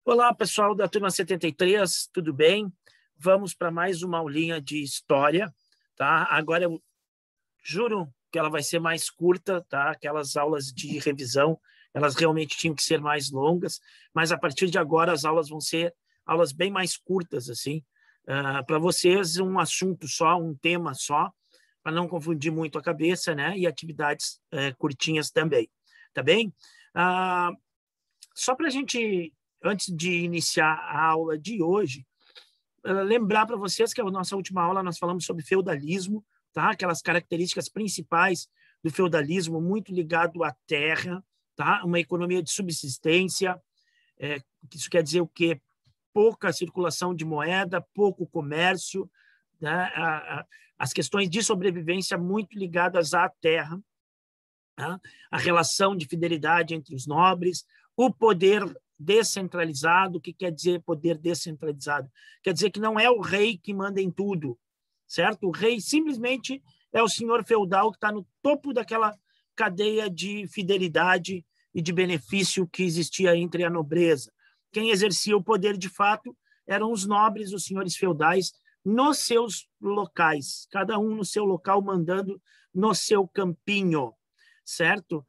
Olá, pessoal da turma 73, tudo bem? Vamos para mais uma aulinha de história, tá? Agora eu juro que ela vai ser mais curta, tá? Aquelas aulas de revisão, elas realmente tinham que ser mais longas, mas a partir de agora as aulas vão ser aulas bem mais curtas, assim, para vocês um assunto só, um tema só, para não confundir muito a cabeça, né? E atividades curtinhas também, tá bem? Só para a gente, antes de iniciar a aula de hoje, lembrar para vocês que a nossa última aula nós falamos sobre feudalismo, tá? Aquelas características principais do feudalismo, muito ligado à terra, tá? Uma economia de subsistência, isso quer dizer o quê? Pouca circulação de moeda, pouco comércio, né? As questões de sobrevivência muito ligadas à terra, tá? A relação de fidelidade entre os nobres, o poder descentralizado. O que quer dizer poder descentralizado? Quer dizer que não é o rei que manda em tudo, certo? O rei simplesmente é o senhor feudal que está no topo daquela cadeia de fidelidade e de benefício que existia entre a nobreza. Quem exercia o poder de fato eram os nobres, os senhores feudais, nos seus locais, cada um no seu local, mandando no seu campinho, certo?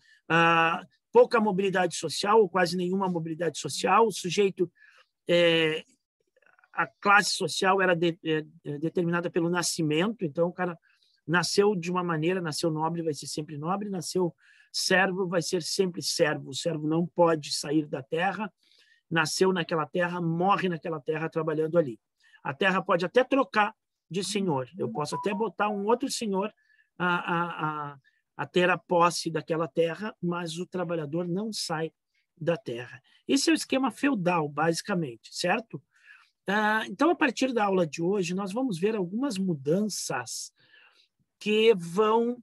Pouca mobilidade social, ou quase nenhuma mobilidade social. O sujeito, a classe social era determinada pelo nascimento, então o cara nasceu de uma maneira, nasceu nobre, vai ser sempre nobre, nasceu servo, vai ser sempre servo. O servo não pode sair da terra, nasceu naquela terra, morre naquela terra trabalhando ali. A terra pode até trocar de senhor, eu posso até botar um outro senhor a ter a posse daquela terra, mas o trabalhador não sai da terra. Esse é o esquema feudal, basicamente, certo? Então, a partir da aula de hoje, nós vamos ver algumas mudanças que vão,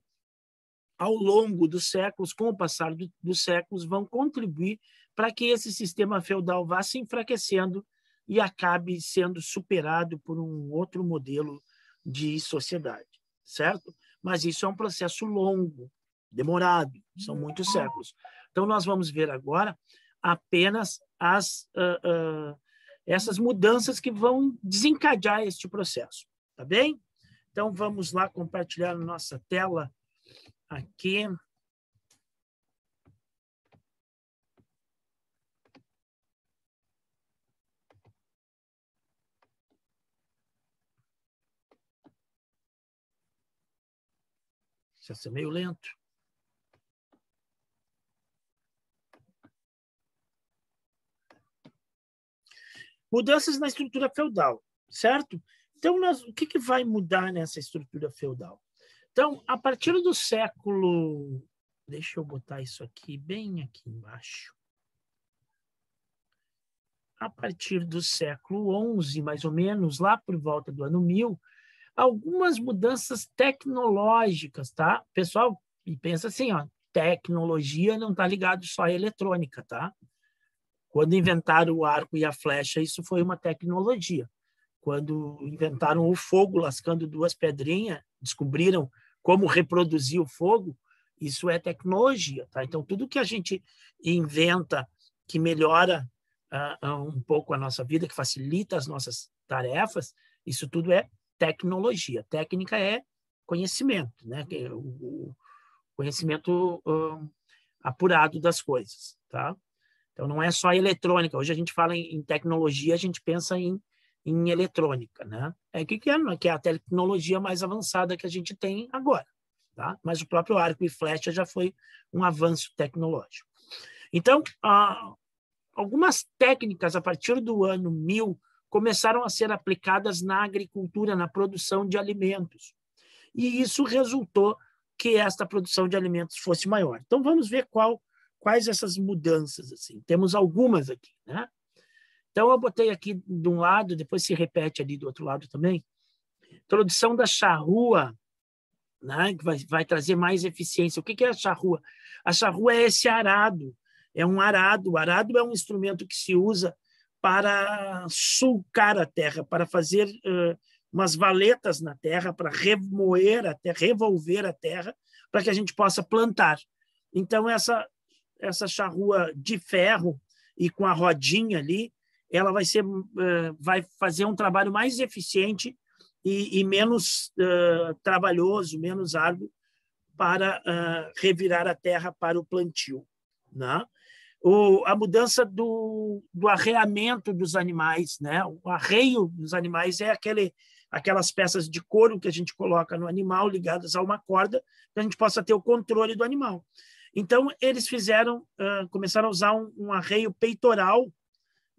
ao longo dos séculos, com o passar dos séculos, vão contribuir para que esse sistema feudal vá se enfraquecendo e acabe sendo superado por um outro modelo de sociedade, certo? Mas isso é um processo longo, demorado, são muitos séculos. Então, nós vamos ver agora apenas essas mudanças que vão desencadear este processo, tá bem? Então, vamos lá compartilhar a nossa tela aqui. Isso é meio lento. Mudanças na estrutura feudal, certo? Então, o que vai mudar nessa estrutura feudal? Então, a partir do século... Deixa eu botar isso aqui, bem aqui embaixo. A partir do século XI, mais ou menos, lá por volta do ano 1000, algumas mudanças tecnológicas, tá? Pessoal, e pensa assim, ó, tecnologia não está ligado só à eletrônica, tá? Quando inventaram o arco e a flecha, isso foi uma tecnologia. Quando inventaram o fogo, lascando duas pedrinhas, descobriram como reproduzir o fogo, isso é tecnologia, tá? Então, tudo que a gente inventa que melhora um pouco a nossa vida, que facilita as nossas tarefas, isso tudo é tecnologia. Técnica é conhecimento, né? O conhecimento apurado das coisas, tá? Então, não é só eletrônica. Hoje a gente fala em tecnologia, a gente pensa em eletrônica, né? Que é a tecnologia mais avançada que a gente tem agora, tá? Mas o próprio arco e flecha já foi um avanço tecnológico. Então, algumas técnicas, a partir do ano 1000, começaram a ser aplicadas na agricultura, na produção de alimentos. E isso resultou que esta produção de alimentos fosse maior. Então, vamos ver quais essas mudanças. Assim. Temos algumas aqui, né? Então, eu botei aqui de um lado, depois se repete ali do outro lado também. Introdução da charrua, né? Que vai trazer mais eficiência. O que é a charrua? A charrua é esse arado. É um arado. O arado é um instrumento que se usa para sulcar a terra, para fazer umas valetas na terra, para remoer a terra, revolver a terra, para que a gente possa plantar. Então, essa charrua de ferro e com a rodinha ali, ela vai fazer um trabalho mais eficiente e menos trabalhoso, menos árduo para revirar a terra para o plantio, né? A mudança do arreamento dos animais, né? O arreio dos animais é aquelas peças de couro que a gente coloca no animal ligadas a uma corda, para a gente possa ter o controle do animal. Então, eles começaram a usar um arreio peitoral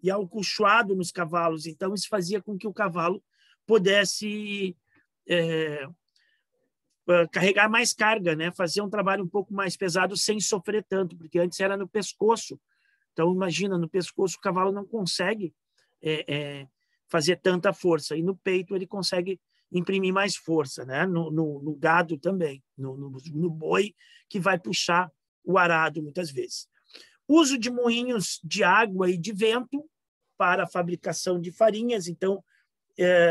e alcochoado nos cavalos. Então, isso fazia com que o cavalo pudesse carregar mais carga, né? Fazer um trabalho um pouco mais pesado sem sofrer tanto, porque antes era no pescoço. Então, imagina, no pescoço o cavalo não consegue fazer tanta força, e no peito ele consegue imprimir mais força, né? No gado também, no boi, que vai puxar o arado muitas vezes. Uso de moinhos de água e de vento para a fabricação de farinhas. Então,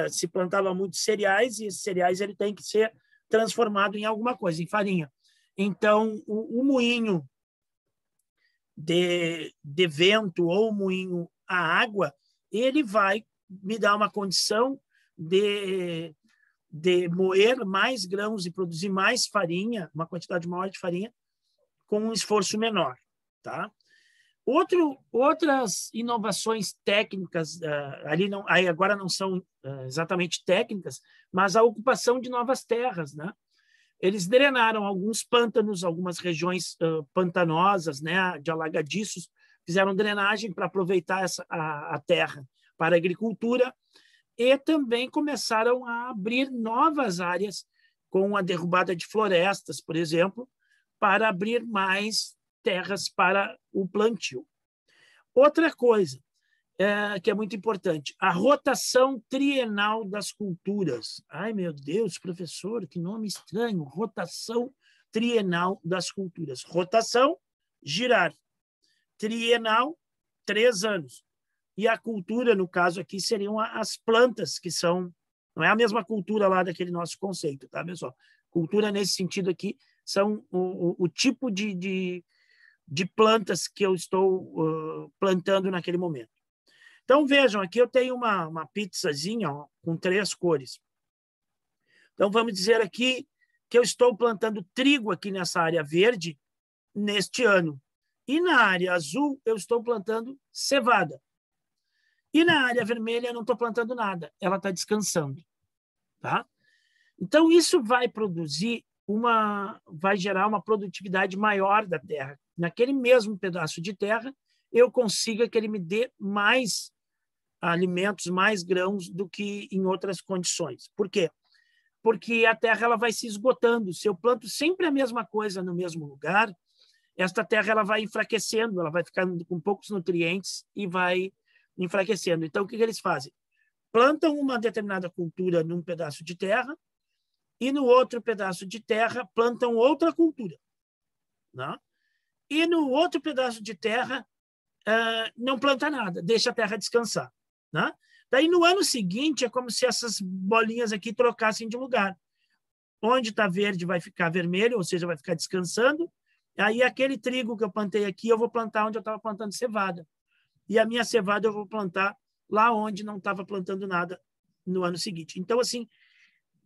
se plantava muitos cereais, e esses cereais ele tem que ser transformado em alguma coisa, em farinha. Então, o moinho de vento ou o moinho a água, ele vai me dar uma condição de moer mais grãos e produzir mais farinha, uma quantidade maior de farinha, com um esforço menor, tá? Outras inovações técnicas, agora não são exatamente técnicas, mas a ocupação de novas terras, né? Eles drenaram alguns pântanos, algumas regiões pantanosas, né, de alagadiços, fizeram drenagem para aproveitar a terra para a agricultura, e também começaram a abrir novas áreas com a derrubada de florestas, por exemplo, para abrir mais terras para o plantio. Outra coisa que é muito importante, a rotação trienal das culturas. Ai, meu Deus, professor, que nome estranho, rotação trienal das culturas. Rotação, girar. Trienal, 3 anos. E a cultura, no caso aqui, seriam as plantas, que são... Não é a mesma cultura lá daquele nosso conceito, tá, pessoal? Cultura, nesse sentido aqui, são o tipo de plantas que eu estou plantando naquele momento. Então, vejam, aqui eu tenho uma pizzazinha com 3 cores. Então, vamos dizer aqui que eu estou plantando trigo aqui nessa área verde neste ano. E na área azul, eu estou plantando cevada. E na área vermelha, eu não estou plantando nada. Ela está descansando. Tá? Então, isso vai gerar uma produtividade maior da terra. Naquele mesmo pedaço de terra, eu consiga que ele me dê mais alimentos, mais grãos do que em outras condições. Por quê? Porque a terra ela vai se esgotando. Se eu planto sempre a mesma coisa no mesmo lugar, esta terra ela vai enfraquecendo, ela vai ficando com poucos nutrientes e vai enfraquecendo. Então, o que eles fazem? Plantam uma determinada cultura num pedaço de terra e no outro pedaço de terra plantam outra cultura. Né? E no outro pedaço de terra não planta nada, deixa a terra descansar. Né? Daí, no ano seguinte, é como se essas bolinhas aqui trocassem de lugar. Onde está verde vai ficar vermelho, ou seja, vai ficar descansando. Aí, aquele trigo que eu plantei aqui, eu vou plantar onde eu estava plantando cevada. E a minha cevada eu vou plantar lá onde não estava plantando nada no ano seguinte. Então, assim,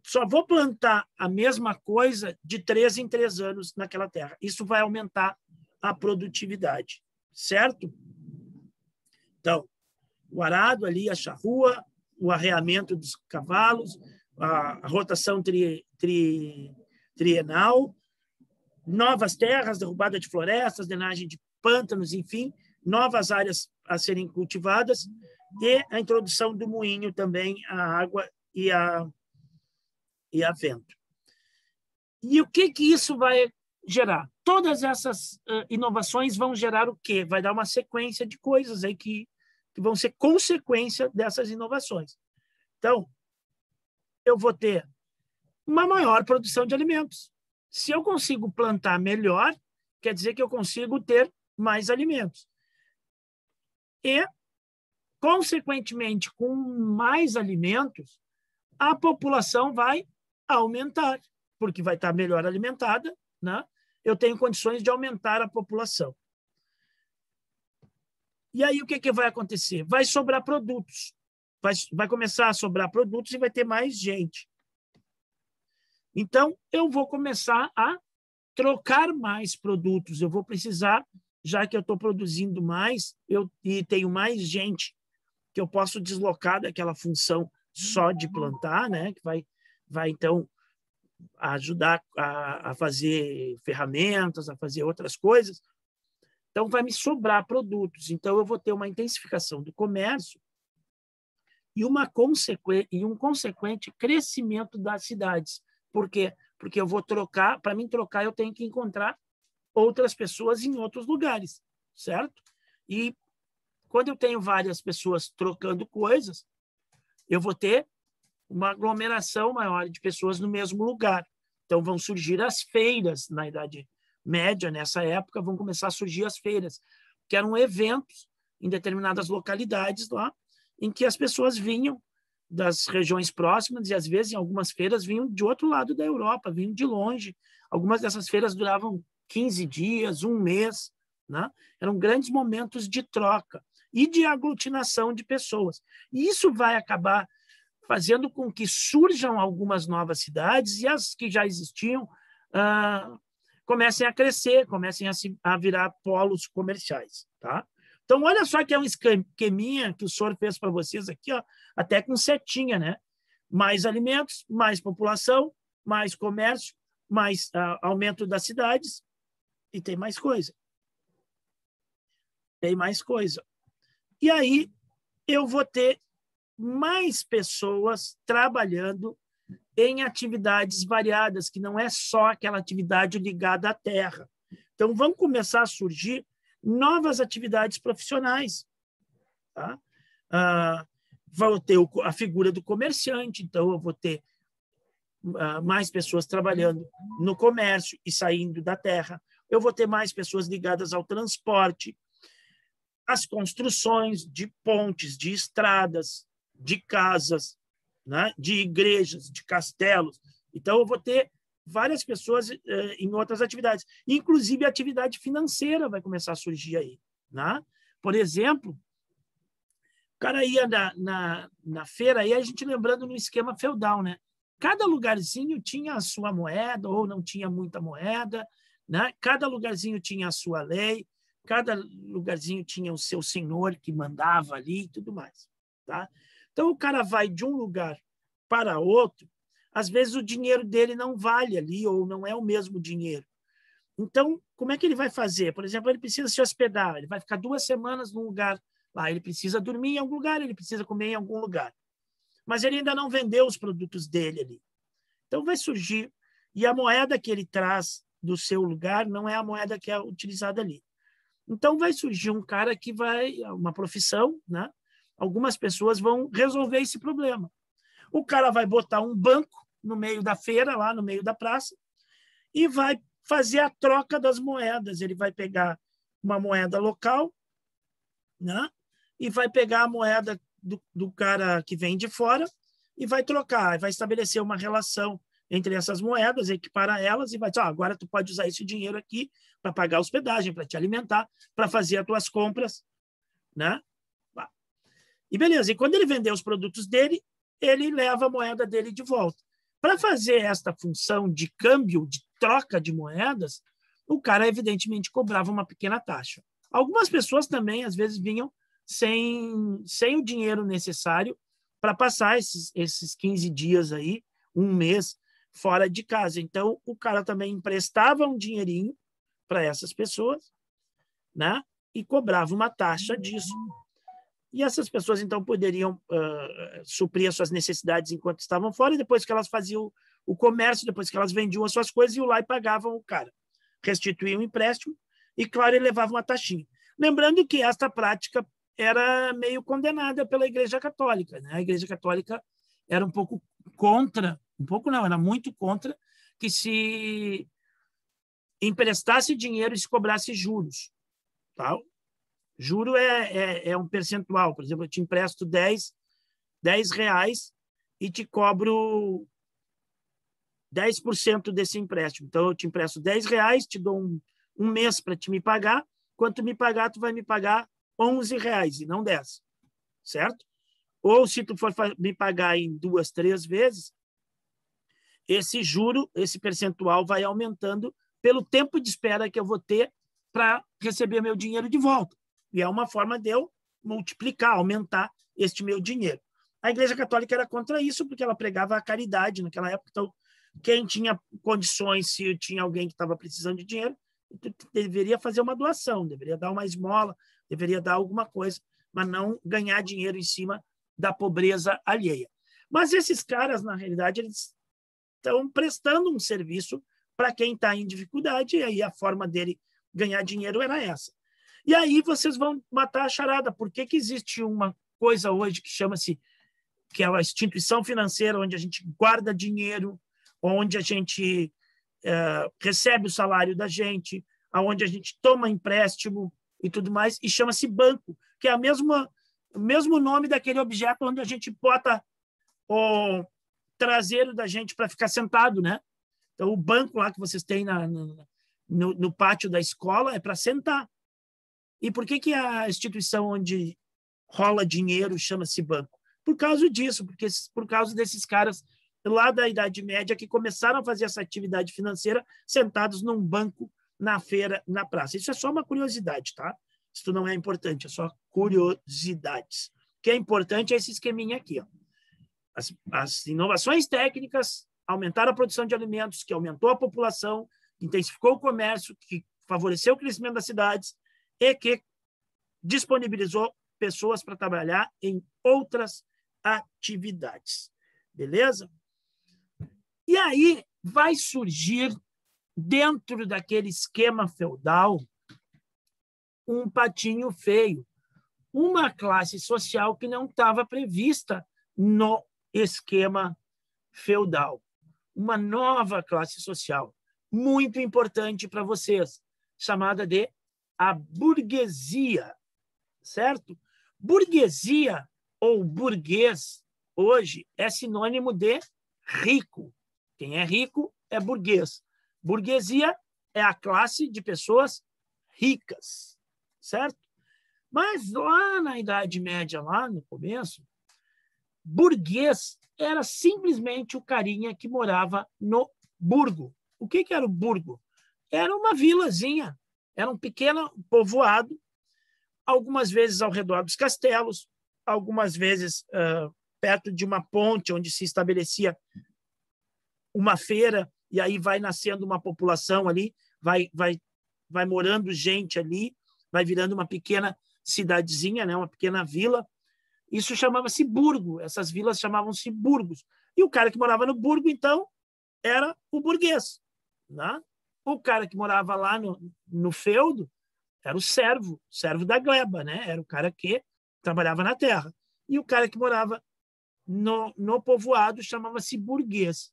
só vou plantar a mesma coisa de 3 em 3 anos naquela terra. Isso vai aumentar a produtividade, certo? Então, o arado ali, a charrua, o arreamento dos cavalos, a rotação trienal, novas terras, derrubada de florestas, drenagem de pântanos, enfim, novas áreas a serem cultivadas, e a introdução do moinho também, a água e a vento. E o que isso vai gerar? Todas essas inovações vão gerar o quê? Vai dar uma sequência de coisas aí que vão ser consequência dessas inovações. Então, eu vou ter uma maior produção de alimentos. Se eu consigo plantar melhor, quer dizer que eu consigo ter mais alimentos. E, consequentemente, com mais alimentos, a população vai aumentar, porque vai estar melhor alimentada, né? Eu tenho condições de aumentar a população. E aí, o que vai acontecer? Vai sobrar produtos. Vai começar a sobrar produtos e vai ter mais gente. Então, eu vou começar a trocar mais produtos. Eu vou precisar, já que eu estou produzindo mais e tenho mais gente que eu posso deslocar daquela função só de plantar, né? Que vai então, ajudar a fazer ferramentas, a fazer outras coisas. Então, vai me sobrar produtos. Então, eu vou ter uma intensificação do comércio e um consequente crescimento das cidades. Por quê? Porque eu vou trocar, para mim trocar, eu tenho que encontrar outras pessoas em outros lugares, certo? E quando eu tenho várias pessoas trocando coisas, eu vou ter uma aglomeração maior de pessoas no mesmo lugar. Então, vão surgir as feiras na Idade Média, nessa época, vão começar a surgir as feiras, que eram eventos em determinadas localidades lá, em que as pessoas vinham das regiões próximas e, às vezes, em algumas feiras, vinham de outro lado da Europa, vinham de longe. Algumas dessas feiras duravam 15 dias, um mês, né? Eram grandes momentos de troca e de aglutinação de pessoas. E isso vai acabar fazendo com que surjam algumas novas cidades e as que já existiam comecem a crescer, comecem a virar polos comerciais. Tá? Então, olha só que é um esqueminha que o senhor fez para vocês aqui, ó, até com setinha, né? Mais alimentos, mais população, mais comércio, mais aumento das cidades e tem mais coisa. Tem mais coisa. E aí eu vou ter mais pessoas trabalhando em atividades variadas, que não é só aquela atividade ligada à terra. Então, vão começar a surgir novas atividades profissionais. Tá? Vou ter a figura do comerciante, então eu vou ter mais pessoas trabalhando no comércio e saindo da terra. Eu vou ter mais pessoas ligadas ao transporte, às construções de pontes, de estradas, de casas, né? De igrejas, de castelos. Então, eu vou ter várias pessoas em outras atividades. Inclusive, a atividade financeira vai começar a surgir aí. Né? Por exemplo, o cara ia na feira, aí a gente lembrando no esquema feudal, né? Cada lugarzinho tinha a sua moeda, ou não tinha muita moeda, né? Cada lugarzinho tinha a sua lei, cada lugarzinho tinha o seu senhor que mandava ali e tudo mais. Tá? Então, o cara vai de um lugar para outro, às vezes o dinheiro dele não vale ali, ou não é o mesmo dinheiro. Então, como é que ele vai fazer? Por exemplo, ele precisa se hospedar, ele vai ficar 2 semanas num lugar lá, ele precisa dormir em algum lugar, ele precisa comer em algum lugar. Mas ele ainda não vendeu os produtos dele ali. Então, vai surgir, e a moeda que ele traz do seu lugar não é a moeda que é utilizada ali. Então, vai surgir um cara que uma profissão, né? Algumas pessoas vão resolver esse problema. O cara vai botar um banco no meio da feira, lá no meio da praça, e vai fazer a troca das moedas. Ele vai pegar uma moeda local, né? E vai pegar a moeda do cara que vem de fora e vai trocar, vai estabelecer uma relação entre essas moedas, equiparar elas e vai dizer, agora tu pode usar esse dinheiro aqui para pagar a hospedagem, para te alimentar, para fazer as tuas compras, né? E beleza, e quando ele vender os produtos dele, ele leva a moeda dele de volta. Para fazer esta função de câmbio, de troca de moedas, o cara, evidentemente, cobrava uma pequena taxa. Algumas pessoas também, às vezes, vinham sem o dinheiro necessário para passar esses 15 dias aí, um mês, fora de casa. Então, o cara também emprestava um dinheirinho para essas pessoas, né? E cobrava uma taxa disso. E essas pessoas, então, poderiam suprir as suas necessidades enquanto estavam fora, e depois que elas faziam o comércio, depois que elas vendiam as suas coisas, iam lá e pagavam o cara. Restituíam o empréstimo e, claro, ele levava uma taxinha. Lembrando que esta prática era meio condenada pela Igreja Católica. Né? A Igreja Católica era um pouco contra, um pouco não, era muito contra, que se emprestasse dinheiro e se cobrasse juros. Tá? Juro é um percentual. Por exemplo, eu te empresto 10 reais e te cobro 10% desse empréstimo. Então, eu te empresto 10 reais, te dou um mês para te me pagar. Quando tu me pagar, tu vai me pagar R$ 11 e não 10, certo? Ou se tu for me pagar em 2, 3 vezes, esse juro, esse percentual vai aumentando pelo tempo de espera que eu vou ter para receber meu dinheiro de volta. E é uma forma de eu multiplicar, aumentar este meu dinheiro. A Igreja Católica era contra isso, porque ela pregava a caridade naquela época. Então, quem tinha condições, se tinha alguém que estava precisando de dinheiro, deveria fazer uma doação, deveria dar uma esmola, deveria dar alguma coisa, mas não ganhar dinheiro em cima da pobreza alheia. Mas esses caras, na realidade, eles estão prestando um serviço para quem está em dificuldade, e aí a forma dele ganhar dinheiro era essa. E aí vocês vão matar a charada. Por que existe uma coisa hoje que chama-se, que é a instituição financeira, onde a gente guarda dinheiro, onde a gente recebe o salário da gente, onde a gente toma empréstimo e tudo mais, e chama-se banco, que é o mesmo nome daquele objeto onde a gente bota o traseiro da gente para ficar sentado, né? Então, o banco lá que vocês têm no pátio da escola é para sentar. E por que a instituição onde rola dinheiro chama-se banco? Por causa disso, por causa desses caras lá da Idade Média que começaram a fazer essa atividade financeira sentados num banco na feira, na praça. Isso é só uma curiosidade, tá? Isso não é importante, é só curiosidades. O que é importante é esse esqueminha aqui, ó. As inovações técnicas aumentaram a produção de alimentos, que aumentou a população, que intensificou o comércio, que favoreceu o crescimento das cidades e que disponibilizou pessoas para trabalhar em outras atividades. Beleza? E aí vai surgir, dentro daquele esquema feudal, um patinho feio, uma classe social que não estava prevista no esquema feudal. Uma nova classe social, muito importante para vocês, chamada de a burguesia, certo? Burguesia ou burguês, hoje, é sinônimo de rico. Quem é rico é burguês. Burguesia é a classe de pessoas ricas, certo? Mas lá na Idade Média, lá no começo, burguês era simplesmente o carinha que morava no burgo. O que era o burgo? Era uma vilazinha, era um pequeno povoado, algumas vezes ao redor dos castelos, algumas vezes perto de uma ponte onde se estabelecia uma feira, e aí vai nascendo uma população ali, vai morando gente ali, vai virando uma pequena cidadezinha, né? Uma pequena vila. Isso chamava-se burgo, essas vilas chamavam-se burgos. E o cara que morava no burgo, então, era o burguês. Né? O cara que morava lá no feudo era o servo da gleba, né? Era o cara que trabalhava na terra. E o cara que morava no povoado chamava-se burguês.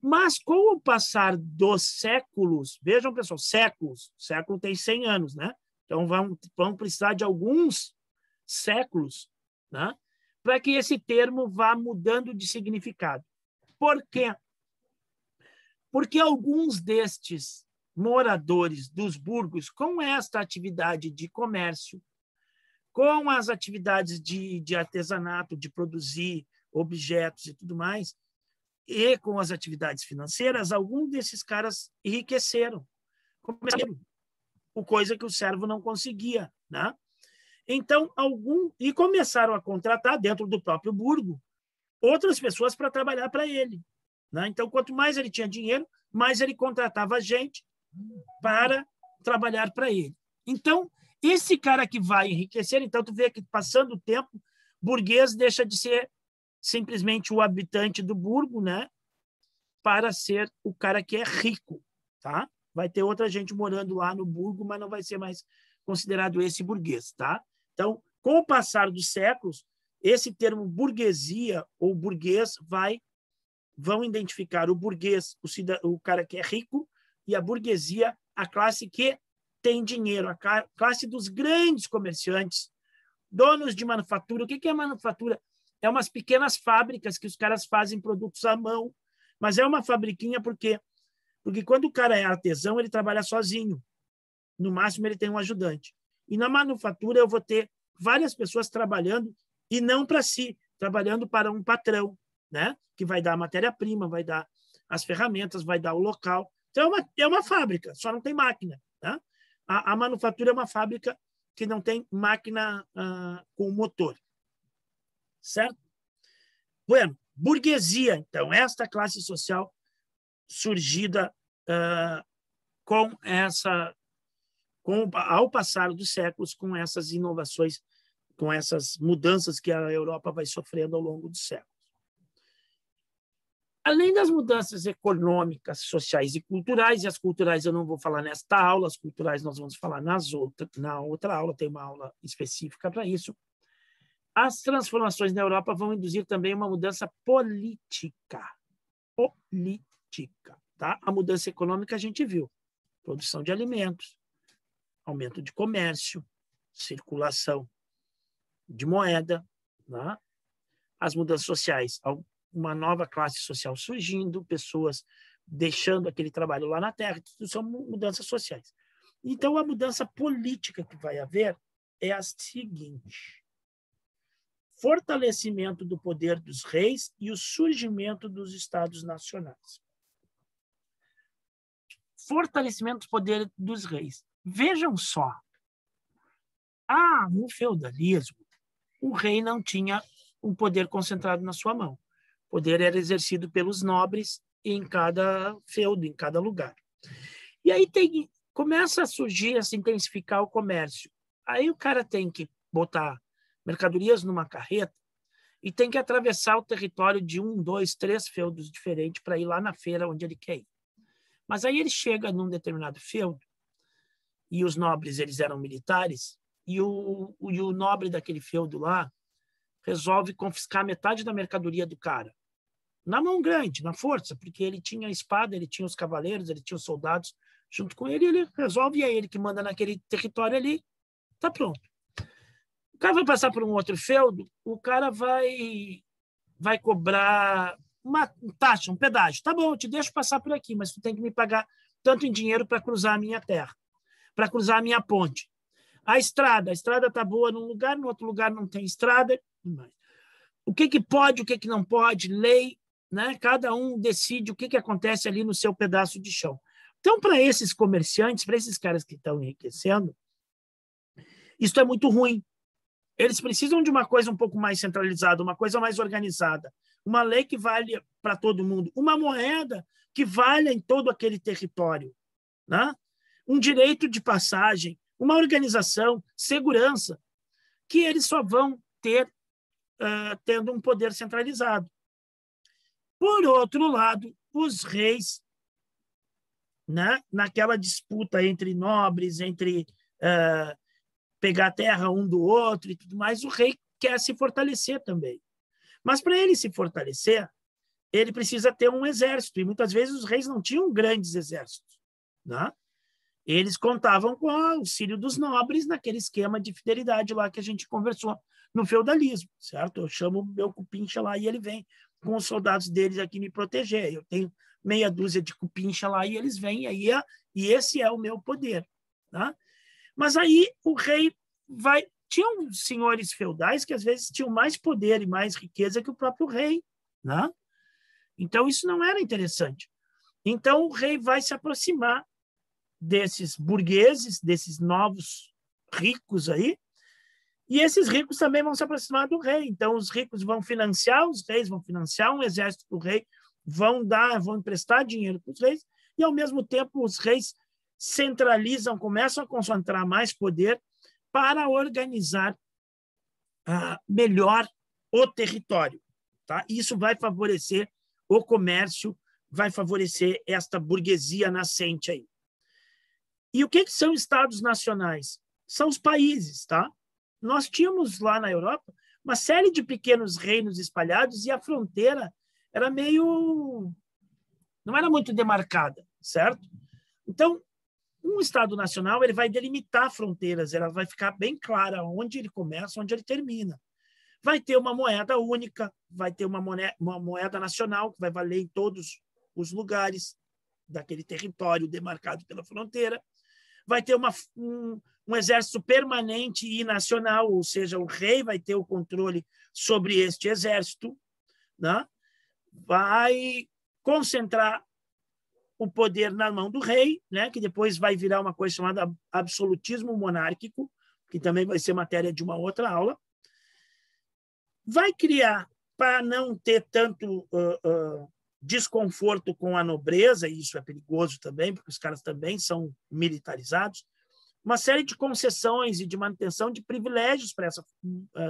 Mas com o passar dos séculos, vejam, pessoal, século tem 100 anos, né? Então vamos precisar de alguns séculos, né? Para que esse termo vá mudando de significado. Por quê? Porque alguns destes moradores dos burgos, com esta atividade de comércio, com as atividades de artesanato, de produzir objetos e tudo mais, e com as atividades financeiras, alguns desses caras enriqueceram, coisa que o servo não conseguia, né? Então, e começaram a contratar dentro do próprio burgo outras pessoas para trabalhar para ele, né? Então, quanto mais ele tinha dinheiro, mais ele contratava gente para trabalhar para ele. Então, esse cara que vai enriquecer, então tu vê que passando o tempo, burguês deixa de ser simplesmente o habitante do burgo, né? Para ser o cara que é rico, tá? Vai ter outra gente morando lá no burgo, mas não vai ser mais considerado esse burguês, tá? Então, com o passar dos séculos, esse termo burguesia ou burguês vão identificar o burguês, o cara que é rico, e a burguesia, a classe que tem dinheiro, a classe dos grandes comerciantes, donos de manufatura. O que é manufatura? É umas pequenas fábricas que os caras fazem produtos à mão, mas é uma fabriquinha porque quando o cara é artesão, ele trabalha sozinho. No máximo, ele tem um ajudante. E na manufatura, eu vou ter várias pessoas trabalhando e não para si, trabalhando para um patrão, né? Que vai dar a matéria-prima, vai dar as ferramentas, vai dar o local. Então, é uma fábrica, só não tem máquina. Né? A manufatura é uma fábrica que não tem máquina com motor. Certo? Bueno, burguesia, então, esta classe social surgida ao passar dos séculos, com essas inovações, com essas mudanças que a Europa vai sofrendo ao longo dos séculos. Além das mudanças econômicas, sociais e culturais, e as culturais eu não vou falar nesta aula, as culturais nós vamos falar na outra aula, tem uma aula específica para isso. As transformações na Europa vão induzir também uma mudança política. Tá? A mudança econômica a gente viu. Produção de alimentos, aumento de comércio, circulação de moeda, né? As mudanças sociais, uma nova classe social surgindo, pessoas deixando aquele trabalho lá na terra, tudo são mudanças sociais. Então, a mudança política que vai haver é a seguinte: fortalecimento do poder dos reis e o surgimento dos estados nacionais. Fortalecimento do poder dos reis. Vejam só. No feudalismo, o rei não tinha um poder concentrado na sua mão. O poder era exercido pelos nobres em cada feudo, em cada lugar. E aí começa a surgir, a se intensificar o comércio. Aí o cara tem que botar mercadorias numa carreta e tem que atravessar o território de 1, 2, 3 feudos diferentes para ir lá na feira onde ele quer ir. Mas aí ele chega num determinado feudo e os nobres eles eram militares e o nobre daquele feudo lá resolve confiscar metade da mercadoria do cara. Na mão grande, na força, porque ele tinha a espada, ele tinha os cavaleiros, ele tinha os soldados junto com ele, ele resolve, e é ele que manda naquele território ali, tá pronto. O cara vai passar por um outro feudo, o cara vai cobrar uma taxa, um pedágio. Tá bom, eu te deixo passar por aqui, mas tu tem que me pagar tanto em dinheiro para cruzar a minha terra, para cruzar a minha ponte. A estrada tá boa num lugar, no outro lugar não tem estrada. O que pode, o que não pode, lei, né? Cada um decide o que acontece ali no seu pedaço de chão. Então, para esses comerciantes, para esses caras que estão enriquecendo, isso é muito ruim. Eles precisam de uma coisa um pouco mais centralizada, uma coisa mais organizada, uma lei que valha para todo mundo, uma moeda que valha em todo aquele território, né? Um direito de passagem, uma organização, segurança, que eles só vão ter tendo um poder centralizado. Por outro lado, os reis, né, naquela disputa entre nobres, entre pegar terra um do outro e tudo mais, o rei quer se fortalecer também. Mas para ele se fortalecer, ele precisa ter um exército, e muitas vezes os reis não tinham grandes exércitos. Né? Eles contavam com o auxílio dos nobres naquele esquema de fidelidade lá que a gente conversou no feudalismo, certo? Eu chamo o meu cupincha lá e ele vem com os soldados deles aqui me proteger. Eu tenho meia dúzia de cupincha lá e eles vêm, e esse é o meu poder. Tá? Mas aí o rei vai... Tinham senhores feudais que às vezes tinham mais poder e mais riqueza que o próprio rei. Né? Então isso não era interessante. Então o rei vai se aproximar desses burgueses, desses novos ricos aí, e esses ricos também vão se aproximar do rei. Então, os ricos vão financiar os reis, vão financiar um exército para o rei, vão emprestar dinheiro para os reis, e, ao mesmo tempo, os reis centralizam, começam a concentrar mais poder para organizar melhor o território. Tá? Isso vai favorecer o comércio, vai favorecer esta burguesia nascente aí. E o que são estados nacionais? São os países, tá? Nós tínhamos lá na Europa uma série de pequenos reinos espalhados e a fronteira era não era muito demarcada, certo? Então, um estado nacional ele vai delimitar fronteiras, ela vai ficar bem clara onde ele começa, onde ele termina. Vai ter uma moeda única, vai ter uma moeda nacional que vai valer em todos os lugares daquele território demarcado pela fronteira. Vai ter um exército permanente e nacional, ou seja, o rei vai ter o controle sobre este exército, né? Vai concentrar o poder na mão do rei, né? Que depois vai virar uma coisa chamada absolutismo monárquico, que também vai ser matéria de uma outra aula. Vai criar, para não ter tanto desconforto com a nobreza, e isso é perigoso também, porque os caras também são militarizados, uma série de concessões e de manutenção de privilégios para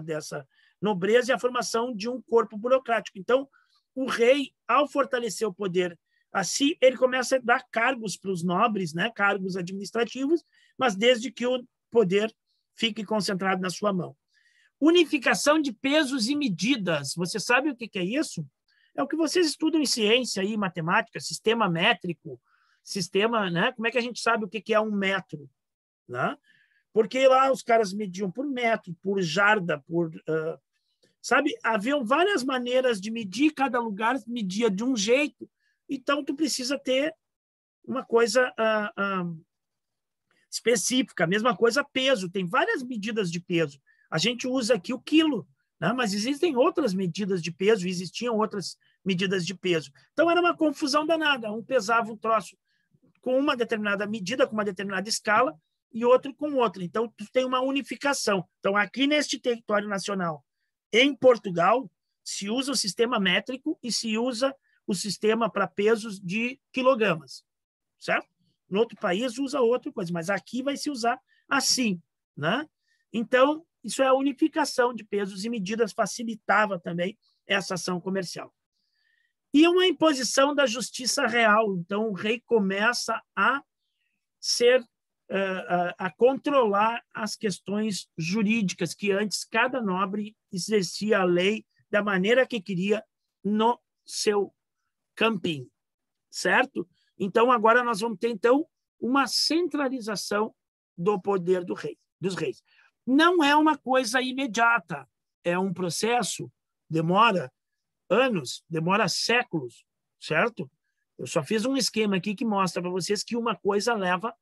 dessa nobreza e a formação de um corpo burocrático. Então, o rei, ao fortalecer o poder assim, ele começa a dar cargos para os nobres, né? Cargos administrativos, mas desde que o poder fique concentrado na sua mão. Unificação de pesos e medidas. Você sabe o que é isso? É o que vocês estudam em ciência e matemática, sistema métrico, sistema, né? Como é que a gente sabe o que é um metro? Né? Porque lá os caras mediam por metro, por jarda, sabe? Haviam várias maneiras de medir, cada lugar media de um jeito, então tu precisa ter uma coisa específica. A mesma coisa peso, tem várias medidas de peso. A gente usa aqui o quilo, né? Mas existem outras medidas de peso, existiam outras medidas de peso. Então era uma confusão danada, um pesava um troço com uma determinada medida, com uma determinada escala, e outro com outra. Então, tu tem uma unificação. Então, aqui neste território nacional, em Portugal, se usa o sistema métrico e se usa o sistema para pesos de quilogramas, certo? No outro país usa outra coisa, mas aqui vai se usar assim, né? Então, isso é a unificação de pesos e medidas, facilitava também essa ação comercial. E uma imposição da justiça real. Então, o rei começa a controlar as questões jurídicas, que antes cada nobre exercia a lei da maneira que queria no seu campinho, certo? Então, agora nós vamos ter, então, uma centralização do poder dos reis. Não é uma coisa imediata, é um processo, demora anos, demora séculos, certo? Eu só fiz um esquema aqui que mostra para vocês que uma coisa leva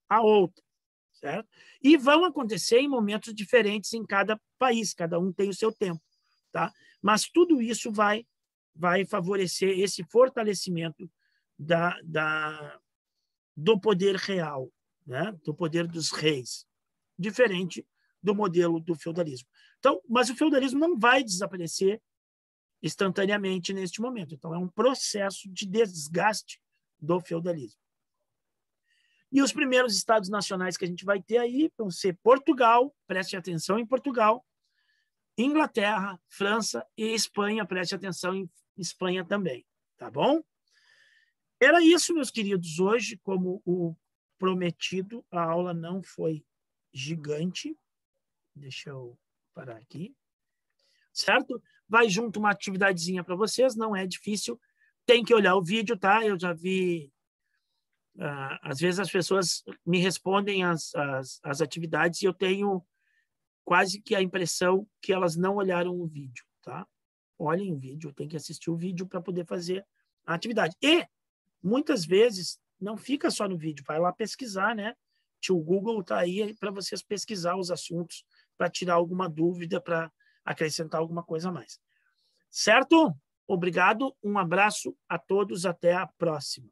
a outra, certo? E vão acontecer em momentos diferentes em cada país, cada um tem o seu tempo, tá? Mas tudo isso vai favorecer esse fortalecimento do poder real, né? Do poder dos reis, diferente do modelo do feudalismo. Então, mas o feudalismo não vai desaparecer instantaneamente neste momento. Então, é um processo de desgaste do feudalismo. E os primeiros estados nacionais que a gente vai ter aí vão ser Portugal, preste atenção em Portugal, Inglaterra, França e Espanha, preste atenção em Espanha também, tá bom? Era isso, meus queridos, hoje, como o prometido, a aula não foi gigante. Deixa eu parar aqui. Certo? Vai junto uma atividadezinha para vocês, não é difícil. Tem que olhar o vídeo, tá? Eu já vi... às vezes as pessoas me respondem as atividades e eu tenho quase que a impressão que elas não olharam o vídeo, tá? Olhem o vídeo, tem que assistir o vídeo para poder fazer a atividade. E, muitas vezes, não fica só no vídeo, vai lá pesquisar, né? O Google está aí para vocês pesquisar os assuntos, para tirar alguma dúvida, para acrescentar alguma coisa a mais. Certo? Obrigado, um abraço a todos, até a próxima.